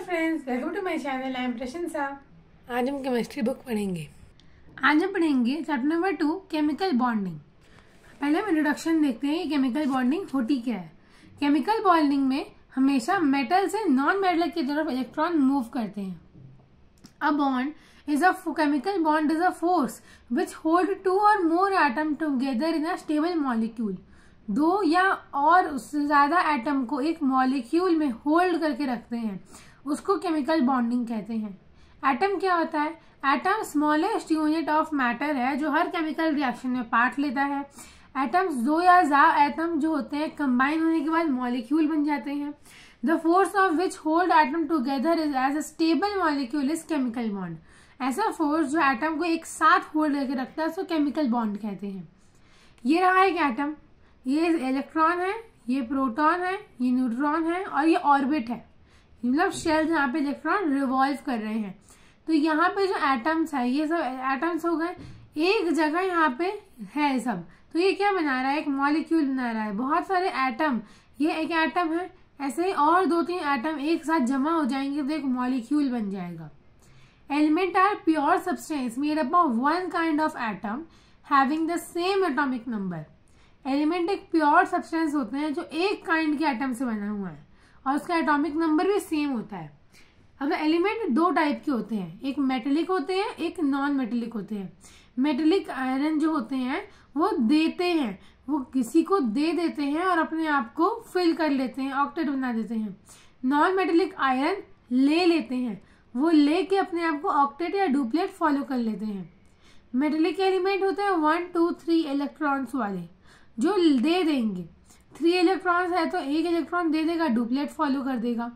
Friends, welcome to my channel. I am Prashansa. आज हम chemistry book पढ़ेंगे। आज हम पढ़ेंगे चैप्टर नंबर 2 केमिकल बॉन्डिंग। पहले हम इंट्रोडक्शन देखते हैं कि केमिकल बॉन्डिंग होती क्या है। केमिकल बॉन्डिंग में हमेशा मेटल से नॉन मेटल की तरफ इलेक्ट्रॉन मूव करते हैं। A bond is chemical bond is a force which hold two or more atom together in a stable molecule. दो या और उससे ज्यादा एटम को एक मॉलिक्यूल में होल्ड करके रखते हैं, उसको केमिकल बॉन्डिंग कहते हैं। एटम क्या होता है? Atom smallest unit of matter है जो हर केमिकल रिएक्शन में पार्ट लेता है। एटम्स दो या ज्यादा एटम जो होते हैं कंबाइन होने के बाद मॉलिक्यूल बन जाते हैं। The force of which hold atom together is as a stable molecule is chemical bond. ऐसा फोर्स जो एटम को एक साथ होल्ड करके रखता है उसको केमिकल बॉन्ड कहते हैं। ये रहा एक एटम, ये इलेक्ट्रॉन है, ये प्रोटॉन है, ये न्यूट्रॉन है और ये ऑर्बिट है, मतलब शेल जहाँ पे इलेक्ट्रॉन रिवॉल्व कर रहे हैं। तो यहाँ पे जो एटम्स है ये सब एटम्स हो गए, एक जगह यहाँ पे है सब। तो ये क्या बना रहा है? एक मॉलिक्यूल बना रहा है। बहुत सारे एटम, ये एक एटम है, ऐसे ही और दो तीन एटम एक साथ जमा हो जाएंगे तो एक मॉलिक्यूल बन जाएगा। Element are pure substance made up of one kind of atom having the same atomic number. Element एक प्योर सब्सटेंस होते हैं जो एक काइंड के एटम से बना हुआ है और उसका एटॉमिक नंबर भी सेम होता है। अब एलिमेंट दो टाइप के होते हैं, एक मेटेलिक होते हैं, एक नॉन मेटेलिक होते हैं। मेटेलिक आयरन जो होते हैं वो देते हैं, वो किसी को दे देते हैं और अपने आप को फिल कर लेते हैं, ऑक्टेट बना देते हैं। नॉन मेटेलिक आयरन ले लेते हैं, वो लेके अपने आप को ऑक्टेट या डुप्लेट फॉलो कर लेते हैं। मेटेलिक एलिमेंट होते हैं 1 2 3 इलेक्ट्रॉन्स वाले जो दे देंगे। 3 इलेक्ट्रॉन्स है तो एक इलेक्ट्रॉन दे देगा, डुप्लेट फॉलो कर देगा।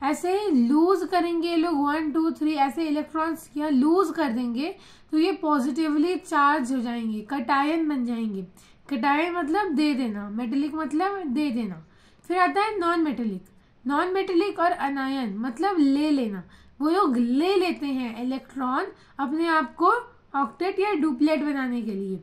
ऐसे लूज करेंगे लोग 1 2 3 ऐसे इलेक्ट्रॉन्स या लूज कर देंगे तो ये पॉजिटिवली चार्ज हो जाएंगे, कटायन बन जाएंगे। कटायन मतलब दे देना, मेटेलिक मतलब दे देना। फिर आता है नॉन मेटेलिक। नॉन मेटेलिक और अनायन मतलब ले लेना, वो लोग ले लेते हैं इलेक्ट्रॉन अपने आप को ऑक्टेट या डुप्लेट बनाने के लिए।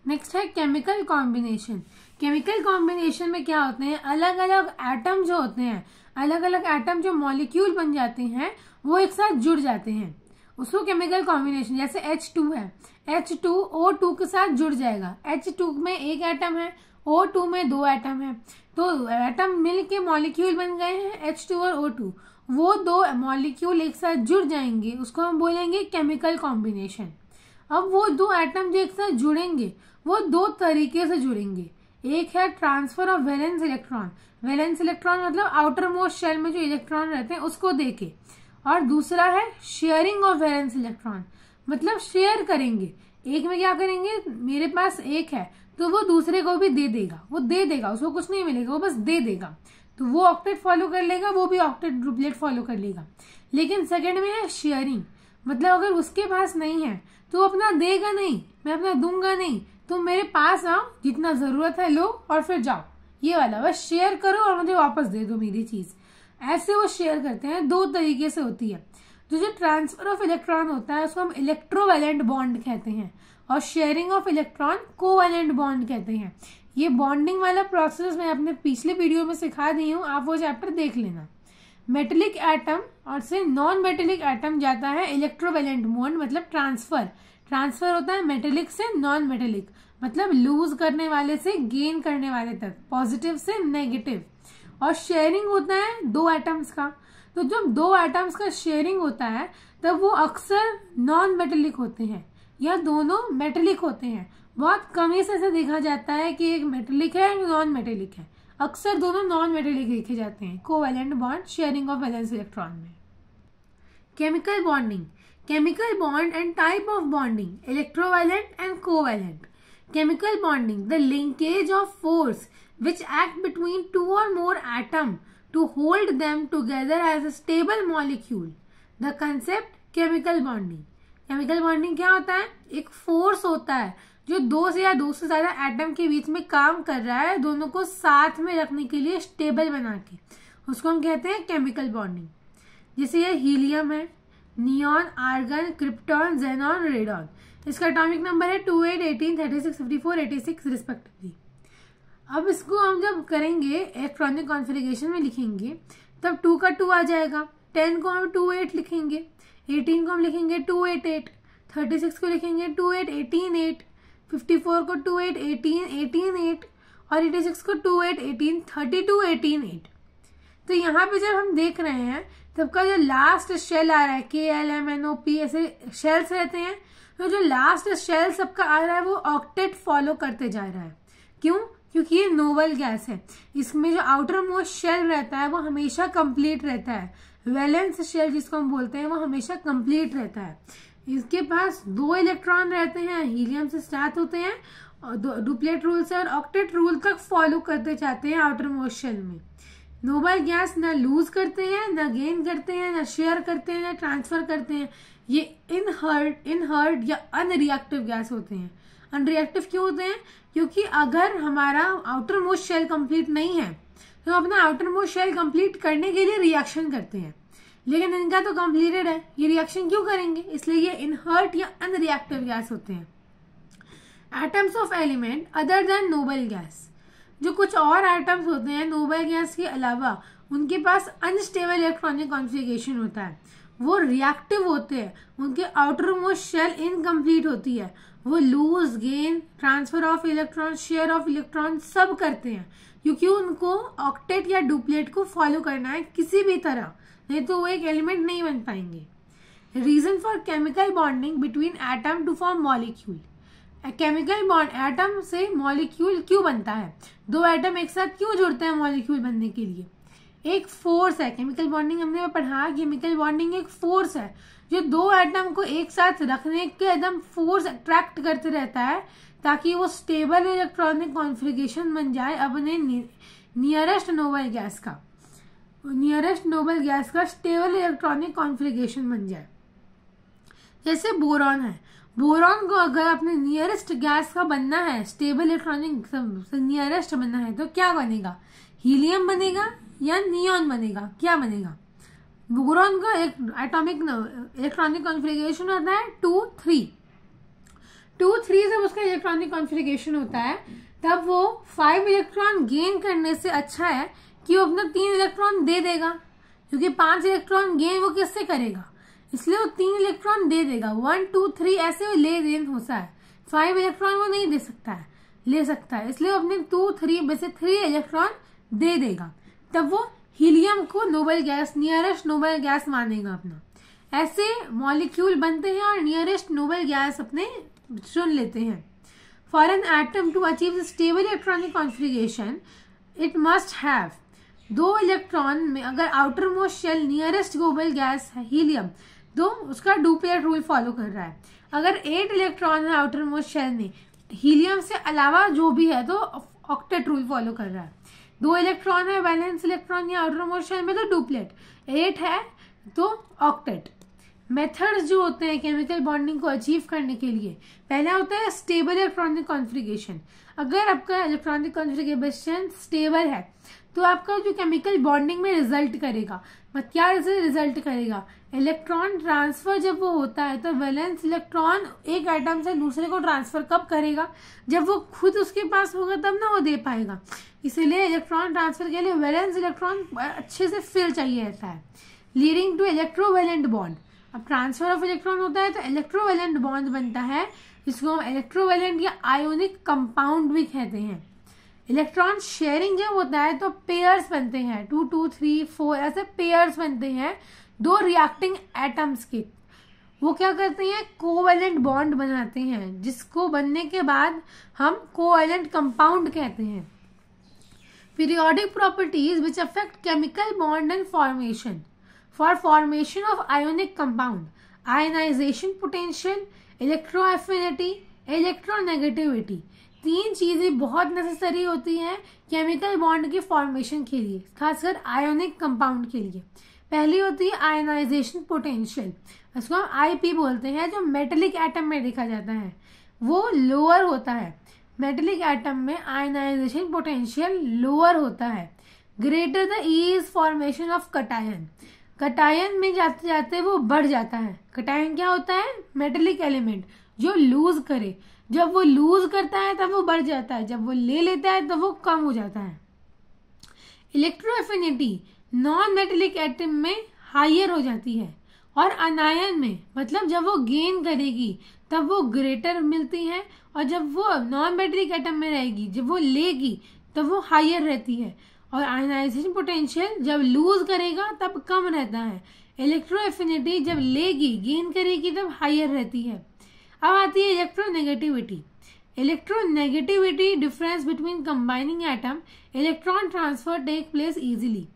नेक्स्ट है केमिकल कॉम्बिनेशन। केमिकल कॉम्बिनेशन में क्या होते हैं? अलग अलग एटम जो होते हैं, अलग अलग एटम जो मॉलिक्यूल बन जाते हैं वो एक साथ जुड़ जाते हैं, उसको केमिकल कॉम्बिनेशन। जैसे H2 है, H2 O2 के साथ जुड़ जाएगा। H2 में एक एटम है, O2 में दो एटम है, तो एटम मिल के मॉलिक्यूल बन गए हैं H2 और O2। वो दो मॉलिक्यूल एक साथ जुड़ जाएंगे, उसको हम बोलेंगे केमिकल कॉम्बिनेशन। अब वो दो एटम जो एक साथ जुड़ेंगे वो दो तरीके से जुड़ेंगे। एक है transfer of valence electron. Valence electron मतलब आउटर मोस्ट शेल में जो इलेक्ट्रॉन रहते हैं उसको देके, और दूसरा है शेयरिंग ऑफ वैलेंस इलेक्ट्रॉन, मतलब शेयर करेंगे। एक में क्या करेंगे? मेरे पास एक है तो वो दूसरे को भी दे देगा, वो दे देगा, उसको कुछ नहीं मिलेगा, वो बस दे देगा। तो वो ऑक्टेट फॉलो कर लेगा, वो भी ऑक्टेट डुप्लेट फॉलो कर लेगा। लेकिन सेकेंड में है शेयरिंग, मतलब अगर उसके पास नहीं है तो अपना देगा नहीं, मैं अपना दूंगा नहीं, तुम मेरे पास आओ, जितना जरूरत है लो और फिर जाओ, ये वाला बस शेयर करो और मुझे वापस दे दो मेरी चीज। ऐसे वो शेयर करते हैं, दो तरीके से होती है। तो जो ट्रांसफर ऑफ इलेक्ट्रॉन होता है उसको हम इलेक्ट्रोवैलेंट बॉन्ड कहते हैं और sharing of electron covalent bond कहते हैं। ये बॉन्डिंग वाला प्रोसेस मैं अपने पिछले वीडियो में सिखा दी हूँ, आप वो चैप्टर देख लेना। मेटेलिक एटम और से नॉन मेटेलिक एटम जाता है इलेक्ट्रोवैलेंट बॉन्ड, मतलब ट्रांसफर। ट्रांसफर होता है मेटेलिक से नॉन मेटेलिक, मतलब लूज करने वाले से गेन करने वाले तक, पॉजिटिव से नेगेटिव। और शेयरिंग होता है दो एटम्स का। तो जब दो एटम्स का शेयरिंग होता है तब वो अक्सर नॉन मेटेलिक होते हैं या दोनों मेटेलिक होते हैं। बहुत कम ही से ऐसा देखा जाता है कि एक मेटेलिक है एक नॉन मेटेलिक है, अक्सर दोनों नॉन मेटेलिक देखे जाते हैं covalent bond, sharing of valence electron में। Chemical bonding. Chemical bond and type of bonding: electrovalent and covalent. Chemical bonding, the linkage of force which act between two or more atoms to hold them together as a stable molecule. The concept chemical bonding. Chemical bonding क्या होता है? एक force होता है जो दो से या दो से ज्यादा एटम के बीच में काम कर रहा है, दोनों को साथ में रखने के लिए स्टेबल बना के, उसको हम कहते हैं केमिकल बॉन्डिंग। जैसे ये हीलियम है, neon, argon, krypton, xenon, radon. इसका एटॉमिक नंबर है 28, 18, 36, 54, 86 रिस्पेक्टिवली। अब इसको हम जब करेंगे इलेक्ट्रॉनिक कॉन्फ़िगरेशन में लिखेंगे तब 2 का 2 आ जाएगा, 10 को हम 28 लिखेंगे, 18 को हम लिखेंगे 288, 36 को लिखेंगे 28 18 8, 54 को 28 18 18 8 और 86 को 28 18 32 18 8। तो यहाँ पे जब हम देख रहे हैं सबका जो लास्ट शेल आ रहा है KLMNOP ऐसे शेल्स रहते हैं, तो जो लास्ट शेल सबका आ रहा है वो ऑक्टेट फॉलो करते जा रहा है। क्यों? क्योंकि ये नोबल गैस है, इसमें जो आउटर मोस्ट शेल रहता है वो हमेशा कंप्लीट रहता है। वैलेंस शेल जिसको हम बोलते हैं वो हमेशा कंप्लीट रहता है। इसके पास 2 इलेक्ट्रॉन रहते हैं, हीलियम से स्टार्ट होते हैं और डुप्लेट रूल से और ऑक्टेट रूल तक फॉलो करते जाते हैं आउटर मोस्ट शेल में। नोबल गैस ना लूज करते हैं, ना गेन करते हैं, ना शेयर करते हैं, ना ट्रांसफर करते हैं। ये इनहर्ट या अनरिएक्टिव गैस होते हैं। अनरिएक्टिव क्यों होते हैं? क्योंकि अगर हमारा आउटर मोस्ट शेल कंप्लीट नहीं है तो अपना आउटर मोस्ट शेल कंप्लीट करने के लिए रिएक्शन करते हैं, लेकिन इनका तो कंप्लीटेड है, ये रिएक्शन क्यों करेंगे? इसलिए ये इनहर्ट या अनरिएक्टिव गैस होते हैं। Atoms of element other than noble gas, जो कुछ और एटम्स होते हैं नोबल गैस के अलावा, उनके पास अनस्टेबल इलेक्ट्रॉनिक कॉन्फ़िगरेशन होता है, वो रिएक्टिव होते हैं, उनके आउटर मोस्ट शेल इनकम्प्लीट होती है, वो lose gain transfer of electron share of electron सब करते हैं, क्योंकि उनको ऑक्टेट या डुप्लेट को फॉलो करना है किसी भी तरह, नहीं तो वो एक एलिमेंट नहीं बन पाएंगे। Reason for chemical bonding between atom to form molecule, chemical bond atom से मॉलिक्यूल क्यों बनता है? 2 एटम एक साथ क्यों जुड़ते हैं मॉलिक्यूल बनने के लिए? एक फोर्स है, केमिकल बॉन्डिंग हमने पढ़ा, केमिकल बॉन्डिंग एक फोर्स है जो 2 एटम को एक साथ रखने के एकदम फोर्स अट्रैक्ट करते रहता है ताकि वो स्टेबल इलेक्ट्रॉनिक कॉन्फ़िगरेशन बन जाए अपने नियरेस्ट नोबल गैस का स्टेबल इलेक्ट्रॉनिक कॉन्फ़िगरेशन बन जाए। जैसे बोरॉन है, बोरॉन को अगर अपने नियरेस्ट गैस का बनना है, स्टेबल इलेक्ट्रॉनिक नियरेस्ट बनना है, तो क्या बनेगा? हीलियम बनेगा या नियॉन बनेगा? क्या बनेगा? बोरॉन का एक एटॉमिक इलेक्ट्रॉनिक कॉन्फ़िगरेशन होता है 2-3। 2-3 जब उसका इलेक्ट्रॉनिक कॉन्फ़िगरेशन होता है तब वो 5 इलेक्ट्रॉन गेन करने से अच्छा है कि वो अपना 3 इलेक्ट्रॉन दे देगा, क्योंकि 5 इलेक्ट्रॉन गेन वो किससे करेगा? इसलिए वो 3 इलेक्ट्रॉन दे देगा। 1 2 3 ऐसे वो ले देन होता है, 5 इलेक्ट्रॉन वो नहीं दे सकता है, ले सकता है, इसलिए वो अपने 2-3 में से 3 इलेक्ट्रॉन दे देगा, तब वो हीलियम को noble gas, nearest noble gas मानेगा अपना। ऐसे मॉलिक्यूल बनते हैं और नियरेस्ट नोबल गैस अपने चुन लेते हैं। For an atom to achieve stable electronic configuration it must have 2 electron में, अगर outer most shell nearest noble gas है हीलियम, तो उसका डुप्लेट रूल फॉलो कर रहा है। अगर 8 इलेक्ट्रॉन है आउटर मोस्ट शेल में, हीलियम से अलावा जो भी है तो ऑक्टेट रूल फॉलो कर रहा है। 2 इलेक्ट्रॉन है वैलेंस इलेक्ट्रॉन या आउटर मोस्ट शेल में तो डुप्लेट, 8 है तो ऑक्टेट। मेथड्स जो होते हैं केमिकल बॉन्डिंग को अचीव करने के लिए, पहला होता है स्टेबल इलेक्ट्रॉनिक कॉन्फ़िगरेशन। अगर आपका इलेक्ट्रॉनिक कॉन्फ़िगरेशन स्टेबल है तो आपका जो केमिकल बॉन्डिंग में रिजल्ट करेगा, क्या रिजल्ट करेगा? इलेक्ट्रॉन ट्रांसफर जब वो होता है तो वैलेंस इलेक्ट्रॉन एक एटम से दूसरे को ट्रांसफर कब करेगा? जब वो खुद उसके पास होगा तब ना वो दे पाएगा। इसीलिए इलेक्ट्रॉन ट्रांसफर के लिए वैलेंस इलेक्ट्रॉन अच्छे से फिल चाहिए रहता है, लीडिंग टू इलेक्ट्रोवैलेंट बॉन्ड। अब ट्रांसफर ऑफ इलेक्ट्रॉन होता है तो इलेक्ट्रोवैलेंट बॉन्ड बनता है, जिसको हम इलेक्ट्रोवैलेंट या आयोनिक कंपाउंड भी कहते हैं। इलेक्ट्रॉन शेयरिंग जब होता है तो पेयर्स बनते हैं, 2 2 3 4 ऐसे पेयर्स बनते हैं 2 रिएक्टिंग एटम्स के। वो क्या करते हैं? कोवैलेंट बॉन्ड बनाते हैं, जिसको बनने के बाद हम कोवैलेंट कंपाउंड कहते हैं। Periodic properties which affect chemical bond and formation. For formation of ionic compound, ionization potential, electroaffinity, electronegativity, 3 चीजें बहुत नेसेसरी होती हैं केमिकल बॉन्ड के फॉर्मेशन के लिए, खासकर आयोनिक कंपाउंड के लिए। पहली होती है आयनाइजेशन पोटेंशियल, इसको हम आईपी बोलते हैं, जो मेटेलिक एटम में देखा जाता है वो लोअर होता है। मेटेलिक एटम में आयनाइजेशन पोटेंशियल लोअर होता है। Greater the is formation of cation, cation में जाते जाते वो बढ़ जाता है। कटायन क्या होता है? मेटेलिक एलिमेंट जो लूज करे, जब वो लूज करता है तब वो बढ़ जाता है, जब वो ले लेता है तब वो कम हो जाता है। इलेक्ट्रोएफिनिटी, नॉन मेटेलिक एटम में हायर हो जाती है, और अनायन में मतलब जब वो गेन करेगी तब वो ग्रेटर मिलती है, और जब वो नॉन मेटेलिक एटम में रहेगी, जब वो लेगी तब वो हायर रहती है। और आयनाइजेशन पोटेंशियल जब लूज करेगा तब कम रहता है। इलेक्ट्रो एफिनिटी जब लेगी गेन करेगी तब हायर रहती है। अब आती है electronegativity. Electronegativity difference between combining atom, electron transfer take place easily.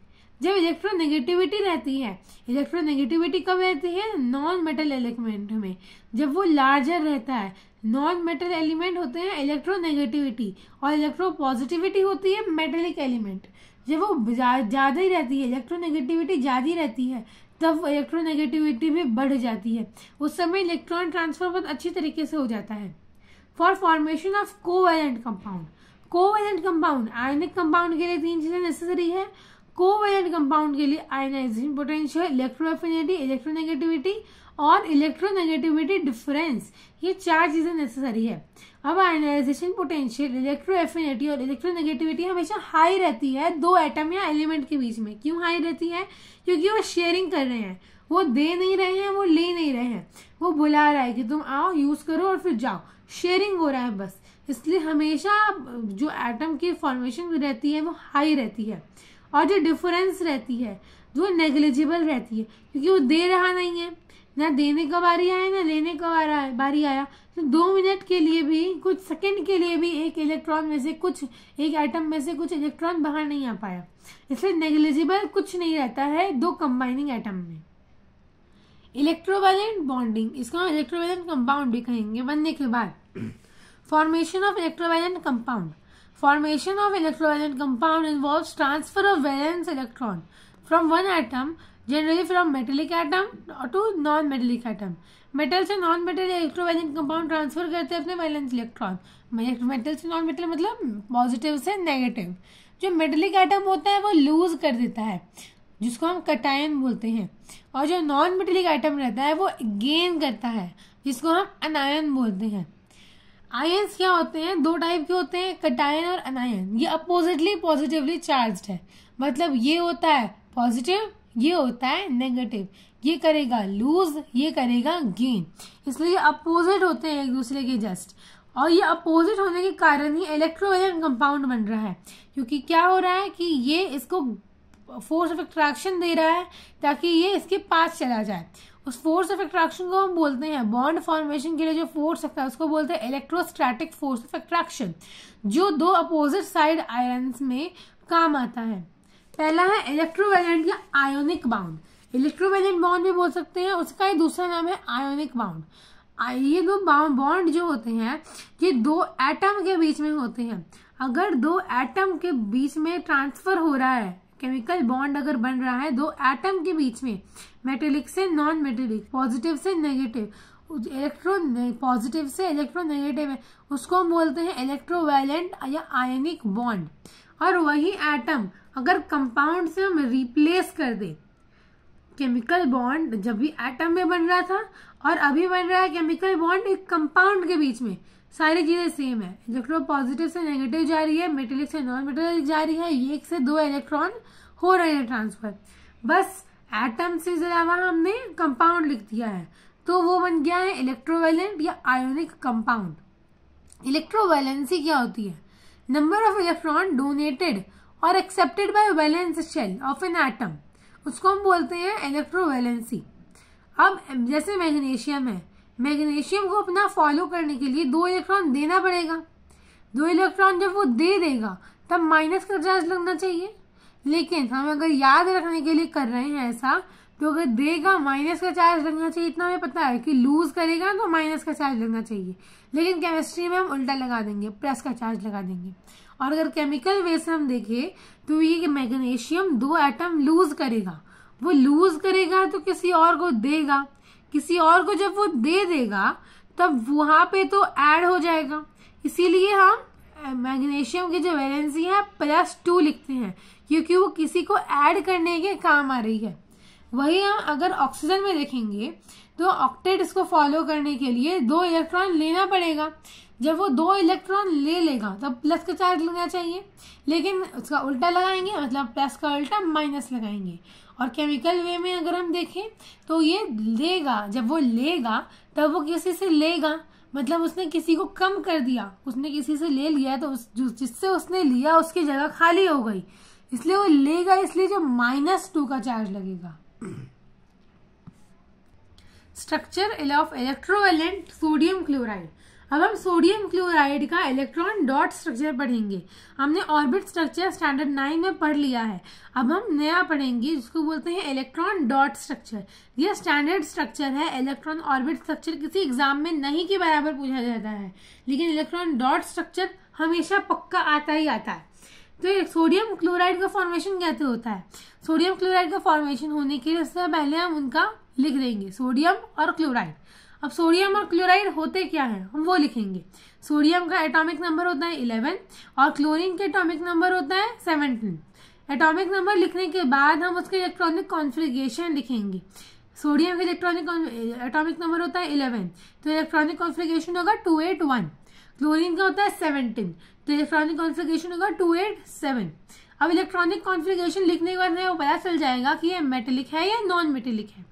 जब इलेक्ट्रोनेगेटिविटी रहती है, इलेक्ट्रोनेगेटिविटी कब रहती है? नॉन मेटल एलिमेंट में, जब वो लार्जर रहता है। नॉन मेटल एलिमेंट होते हैं इलेक्ट्रोनेगेटिविटी, और इलेक्ट्रोपॉजिटिविटी होती है मेटेलिक एलिमेंट। जब वो ज्यादा ही रहती है, इलेक्ट्रोनेगेटिविटी ज्यादा ही रहती है, तब इलेक्ट्रोनेगेटिविटी भी बढ़ जाती है। उस समय इलेक्ट्रॉन ट्रांसफर बहुत अच्छी तरीके से हो जाता है। For formation of covalent compound, covalent compound ionic compound के लिए 3 चीजें नेसेसरी है। कोवैलेंट कंपाउंड के लिए आयनाइजेशन पोटेंशियल, इलेक्ट्रोएफिनिटी, इलेक्ट्रोनेगेटिविटी और इलेक्ट्रोनेगेटिविटी डिफरेंस, ये 4 चीजें नेसेसरी है। अब आयनाइजेशन पोटेंशियल, इलेक्ट्रोएफिनिटी और इलेक्ट्रोनेगेटिविटी हमेशा हाई रहती है 2 एटम या एलिमेंट के बीच में। क्यों हाई रहती है? क्योंकि वो शेयरिंग कर रहे हैं, वो दे नहीं रहे हैं, वो ले नहीं रहे हैं, वो बुला रहा है कि तुम आओ यूज करो और फिर जाओ, शेयरिंग हो रहा है बस। इसलिए हमेशा जो एटम की फॉर्मेशन रहती है वो हाई रहती है, और जो डिफरेंस रहती है वो नेग्लिजिबल रहती है, क्योंकि वो दे रहा नहीं है, ना देने का बारी आया ना लेने का बारी आया। तो 2 मिनट के लिए भी, कुछ सेकंड के लिए भी एक इलेक्ट्रॉन में से कुछ, एक एटम में से कुछ इलेक्ट्रॉन बाहर नहीं आ पाया। इसलिए नेग्लिजिबल कुछ नहीं रहता है 2 कंबाइनिंग एटम में। इलेक्ट्रोवैलेंट बॉन्डिंग, इसको हम इलेक्ट्रोवैलेंट कंपाउंड भी कहेंगे बनने के बाद। Formation of electrovalent compound, formation of electrovalent compound involves transfer of valence electron from one atom, generally from metallic atom to non-metallic atom. Metal से non metal electrovalent compound transfer करते हैं अपने valence electron. Metal से non metal मतलब positive से negative. जो metallic atom होता है वो लूज कर देता है, जिसको हम कटायन बोलते हैं, और जो नॉन मेटेलिक एटम रहता है वो गेन करता है, जिसको हम अनायन बोलते हैं। आयन्स क्या होते हैं? 2 टाइप के होते हैं, कटायन और अनायन। ये अपोजिटली पॉजिटिवली चार्ज्ड है, मतलब ये होता है पॉजिटिव, ये होता है नेगेटिव। ये करेगा लूज, ये करेगा गेन, इसलिए ये अपोजिट होते हैं एक दूसरे के जस्ट। और ये अपोजिट होने के कारण ही इलेक्ट्रोवैलेंट कंपाउंड बन रहा है, क्योंकि क्या हो रहा है कि ये इसको फोर्स ऑफ अट्रैक्शन दे रहा है ताकि ये इसके पास चला जाए। उस फोर्स ऑफ अट्रैक्शन को हम बोलते हैं, बॉन्ड फॉर्मेशन के लिए जो फोर्स लगता है उसको बोलते हैं इलेक्ट्रोस्टैटिक फोर्स ऑफ अट्रैक्शन, जो 2 अपोजिट साइड आयन्स में काम आता है। पहला है इलेक्ट्रोवैलेंट या आयोनिक बाउंड, इलेक्ट्रोवैलेंट बॉन्ड भी बोल सकते हैं, उसका दूसरा नाम है आयोनिक बाउंड। ये 2 बॉन्ड जो होते हैं ये 2 एटम के बीच में होते हैं। अगर 2 एटम के बीच में ट्रांसफर हो रहा है, केमिकल बॉन्ड अगर बन रहा है 2 एटम के बीच में, मेटेलिक से नॉन मेटेलिक, पॉजिटिव से नेगेटिव, इलेक्ट्रॉन पॉजिटिव से इलेक्ट्रोनेगेटिव है, उसको हम बोलते हैं इलेक्ट्रोवैलेंट या आयनिक बॉन्ड। और वही एटम अगर कंपाउंड से हम रिप्लेस कर दे, केमिकल बॉन्ड जब भी एटम में बन रहा था और अभी बन रहा है केमिकल बॉन्ड एक कंपाउंड के बीच में, सारी चीजें सेम है। इलेक्ट्रॉन पॉजिटिव से नेगेटिव जा रही है, मेटेलिक से नॉन मेटेलिक जा रही है, 1 से 2 इलेक्ट्रॉन हो रहे हैं ट्रांसफर, बस एटम से अलावा हमने कंपाउंड लिख दिया है, तो वो बन गया है इलेक्ट्रोवैलेंट या आयोनिक कंपाउंड। इलेक्ट्रोवैलेंसी क्या होती है? नंबर ऑफ इलेक्ट्रॉन डोनेटेड और accepted by valence shell of an atom, उसको हम बोलते हैं इलेक्ट्रोवैलेंसी। अब जैसे मैग्नीशियम है, मैग्नीशियम को अपना फॉलो करने के लिए 2 इलेक्ट्रॉन देना पड़ेगा। 2 इलेक्ट्रॉन जब वो दे देगा तब माइनस का चार्ज लगना चाहिए, लेकिन हम अगर याद रखने के लिए कर रहे हैं ऐसा, तो अगर देगा माइनस का चार्ज लगना चाहिए, इतना हमें पता है कि लूज करेगा तो माइनस का चार्ज लगना चाहिए, लेकिन केमिस्ट्री में हम उल्टा लगा देंगे, प्लस का चार्ज लगा देंगे। और अगर केमिकल वे से हम देखें तो ये मैग्नीशियम 2 एटम लूज करेगा, वो लूज करेगा तो किसी और को देगा, किसी और को जब वो दे देगा तब वहां पे तो ऐड हो जाएगा, इसीलिए हम मैग्नीशियम की जो वैलेंसी है +2 लिखते हैं, क्योंकि वो किसी को ऐड करने के काम आ रही है। वही हम अगर ऑक्सीजन में देखेंगे तो ऑक्टेट इसको फॉलो करने के लिए 2 इलेक्ट्रॉन लेना पड़ेगा, जब वो 2 इलेक्ट्रॉन ले लेगा तब प्लस का चार्ज लगना चाहिए, लेकिन उसका उल्टा लगाएंगे, मतलब प्लस का उल्टा माइनस लगाएंगे। और केमिकल वे में अगर हम देखें तो ये लेगा, जब वो लेगा तब वो किसी से लेगा, मतलब उसने किसी को कम कर दिया, उसने किसी से ले लिया तो जिससे उसने लिया उसकी जगह खाली हो गई, इसलिए वो लेगा, इसलिए जो -2 का चार्ज लगेगा। Structure of electrovalent sodium chloride. अब हम सोडियम क्लोराइड का इलेक्ट्रॉन डॉट स्ट्रक्चर पढ़ेंगे। हमने ऑर्बिट स्ट्रक्चर स्टैंडर्ड 9 में पढ़ लिया है, अब हम नया पढ़ेंगे जिसको बोलते हैं इलेक्ट्रॉन डॉट स्ट्रक्चर। यह स्टैंडर्ड स्ट्रक्चर है। इलेक्ट्रॉन ऑर्बिट स्ट्रक्चर किसी एग्जाम में नहीं के बराबर पूछा जाता है, लेकिन इलेक्ट्रॉन डॉट स्ट्रक्चर हमेशा पक्का आता ही आता है। तो सोडियम क्लोराइड का फॉर्मेशन कैसे होता है? सोडियम क्लोराइड का फॉर्मेशन होने के लिए सबसे पहले हम उनका लिख देंगे, सोडियम और क्लोराइड। अब सोडियम और क्लोराइड होते क्या है हम वो लिखेंगे। सोडियम का एटॉमिक नंबर होता है 11 और क्लोरीन के एटॉमिक नंबर होता है 17। एटॉमिक नंबर लिखने के बाद हम उसके इलेक्ट्रॉनिक कॉन्फ़िगरेशन लिखेंगे। सोडियम का एटॉमिक नंबर होता है 11, तो इलेक्ट्रॉनिक कॉन्फ़िगरेशन होगा 281। क्लोरीन का होता है 17, तो इलेक्ट्रॉनिक कॉन्फ़िगरेशन होगा 287। अब इलेक्ट्रॉनिक कॉन्फ़िगरेशन लिखने के बाद हमें वो पता चल जाएगा कि ये मेटेलिक है या नॉन मेटेलिक है।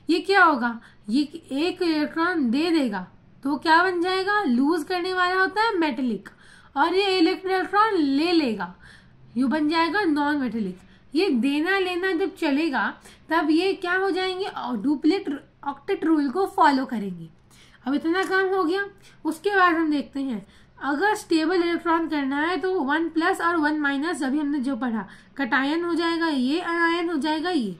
ये क्या होगा, ये एक इलेक्ट्रॉन दे देगा तो क्या बन जाएगा, लूज करने वाला होता है मेटेलिक, और ये इलेक्ट्रॉन ले लेगा, ये बन जाएगा नॉन मेटेलिक। ये देना लेना जब चलेगा तब ये क्या हो जाएंगे, डुप्लेट ऑक्टेट रूल को फॉलो करेंगे। अब इतना काम हो गया। उसके बाद हम देखते हैं अगर स्टेबल इलेक्ट्रॉन करना है तो 1+ और 1- अभी हमने जो पढ़ा, कटायन हो जाएगा ये, अनायन हो जाएगा ये।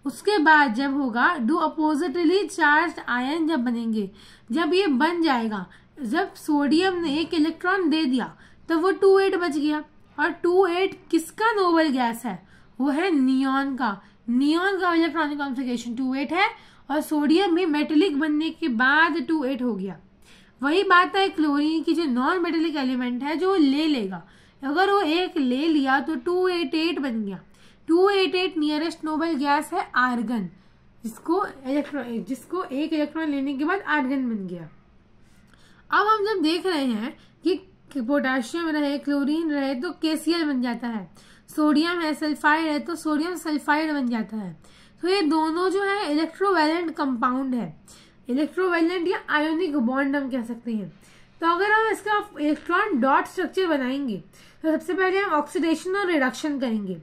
उसके बाद जब होगा डू अपोजिटली चार्ज आयन जब बनेंगे, जब ये बन जाएगा, जब सोडियम ने एक इलेक्ट्रॉन दे दिया तो वो 28 बच गया। और 28 किसका नोबल गैस है, वो है नियॉन का। नियॉन का इलेक्ट्रॉनिक कॉन्फ़िगरेशन 28 है और सोडियम भी मेटेलिक बनने के बाद 28 हो गया। वही बात है क्लोरीन की, जो नॉन मेटेलिक एलिमेंट है जो ले लेगा, अगर वो एक ले लिया तो 288 बन गया। 288 नियरेस्ट नोबल गैस है आर्गन, जिसको एक इलेक्ट्रॉन लेने के बाद आर्गन बन गया। अब हम जब देख रहे हैं कि पोटेशियम रहे, क्लोरीन रहे तो KCl बन जाता है, सोडियम है, सल्फाइड है तो सोडियम सल्फाइड बन जाता है। तो ये दोनों जो है इलेक्ट्रोवैलेंट कंपाउंड है, इलेक्ट्रोवैलेंट या आयोनिक बॉन्ड हम कह सकते हैं। तो अगर हम इसका इलेक्ट्रॉन डॉट स्ट्रक्चर बनाएंगे तो सबसे पहले हम ऑक्सीडेशन और रिडक्शन करेंगे।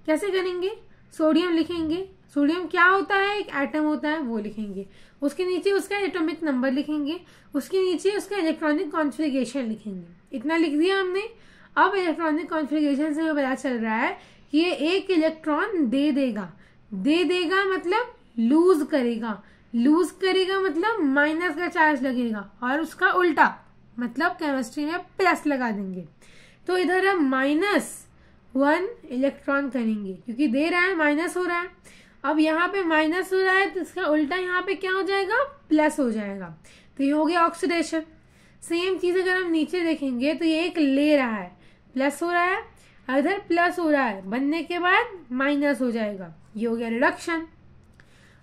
कैसे करेंगे, सोडियम लिखेंगे, सोडियम क्या होता है, एक एटम होता है, वो लिखेंगे। उसके नीचे उसका एटॉमिक नंबर लिखेंगे, उसके नीचे उसका इलेक्ट्रॉनिक कॉन्फ़िगरेशन लिखेंगे। इतना लिख दिया हमने। अब इलेक्ट्रॉनिक कॉन्फ़िगरेशन से पता चल रहा है कि ये एक इलेक्ट्रॉन दे देगा मतलब लूज करेगा, लूज करेगा मतलब माइनस का चार्ज लगेगा, और उसका उल्टा मतलब केमिस्ट्री में प्लस लगा देंगे। तो इधर हम -1 इलेक्ट्रॉन करेंगे, क्योंकि दे रहा है माइनस हो रहा है। अब यहाँ पे माइनस हो रहा है तो इसका उल्टा यहाँ पे क्या हो जाएगा, प्लस हो जाएगा। तो ये हो गया ऑक्सीडेशन। सेम चीज अगर हम नीचे देखेंगे तो ये एक ले रहा है, प्लस हो रहा है, इधर प्लस हो रहा है, बनने के बाद माइनस हो जाएगा, ये हो गया रिडक्शन।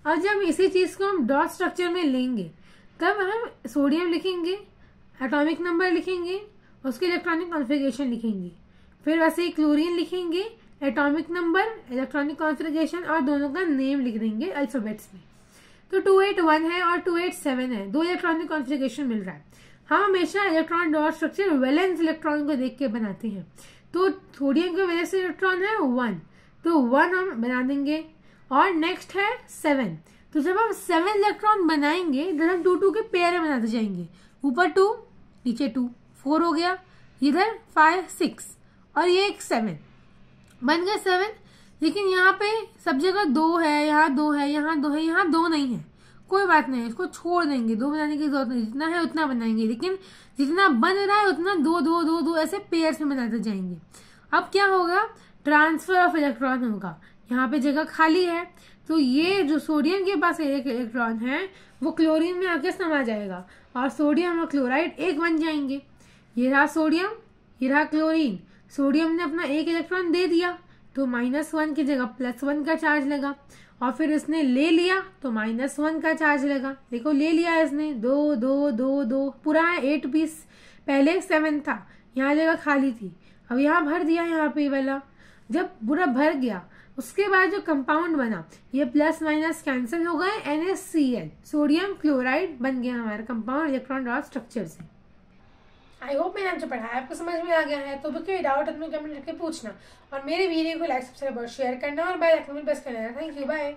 अब जब इसी चीज को हम डॉट स्ट्रक्चर में लेंगे तब हम सोडियम लिखेंगे, एटॉमिक नंबर लिखेंगे, उसके इलेक्ट्रॉनिक कॉन्फ़िगरेशन लिखेंगे, फिर वैसे ही क्लोरीन लिखेंगे, एटॉमिक नंबर, इलेक्ट्रॉनिक कॉन्फ़िगरेशन और दोनों का नेम लिख देंगे अल्फाबेट्स में। तो 281 है और 287 है, 2 इलेक्ट्रॉनिक कॉन्फ़िगरेशन मिल रहा है। हम हमेशा electron dot structure valence electron को देख के बनाते हैं। तो सोडियम के वजह से इलेक्ट्रॉन है 1, तो 1 हम बना देंगे। और नेक्स्ट है 7, तो जब हम 7 इलेक्ट्रॉन बनाएंगे इधर हम 2 के पेयर में बनाते जाएंगे, ऊपर 2 नीचे 2, 4 हो गया, इधर 5 6 और ये एक 7 बन गया 7। लेकिन यहाँ पे सब जगह 2 है, यहाँ 2 है, यहाँ 2 है, यहाँ 2 नहीं है, कोई बात नहीं, इसको छोड़ देंगे, 2 बनाने की जरूरत नहीं, जितना है उतना बनाएंगे। लेकिन जितना बन रहा है उतना 2 2 2 2 ऐसे पेयर्स में बनाते जाएंगे। अब क्या होगा, ट्रांसफर ऑफ इलेक्ट्रॉन होगा, यहाँ पे जगह खाली है तो ये जो सोडियम के पास एक इलेक्ट्रॉन है वो क्लोरीन में आके समा जाएगा और सोडियम और क्लोराइड एक बन जाएंगे। ये रहा सोडियम, ये रहा क्लोरीन। सोडियम ने अपना एक इलेक्ट्रॉन दे दिया तो -1 की जगह +1 का चार्ज लगा, और फिर इसने ले लिया तो -1 का चार्ज लगा। देखो ले लिया इसने, 2 2 2 2 पूरा है 8 पीस। पहले 7 था, यहाँ जगह खाली थी, अब यहाँ भर दिया, यहाँ पे वाला जब पूरा भर गया उसके बाद जो कंपाउंड बना ये प्लस माइनस कैंसिल हो गए, NaCl सोडियम क्लोराइड बन गया हमारा कंपाउंड इलेक्ट्रॉन डॉट स्ट्रक्चर से। आई होप मैंने आपको पढ़ाया आपको समझ में आ गया है। तो कोई डाउट अपने कमेंट करके पूछना और मेरे वीडियो को लाइक सब्सक्राइब और शेयर करना और बेल आइकन में प्रेस करना। Thank you, bye.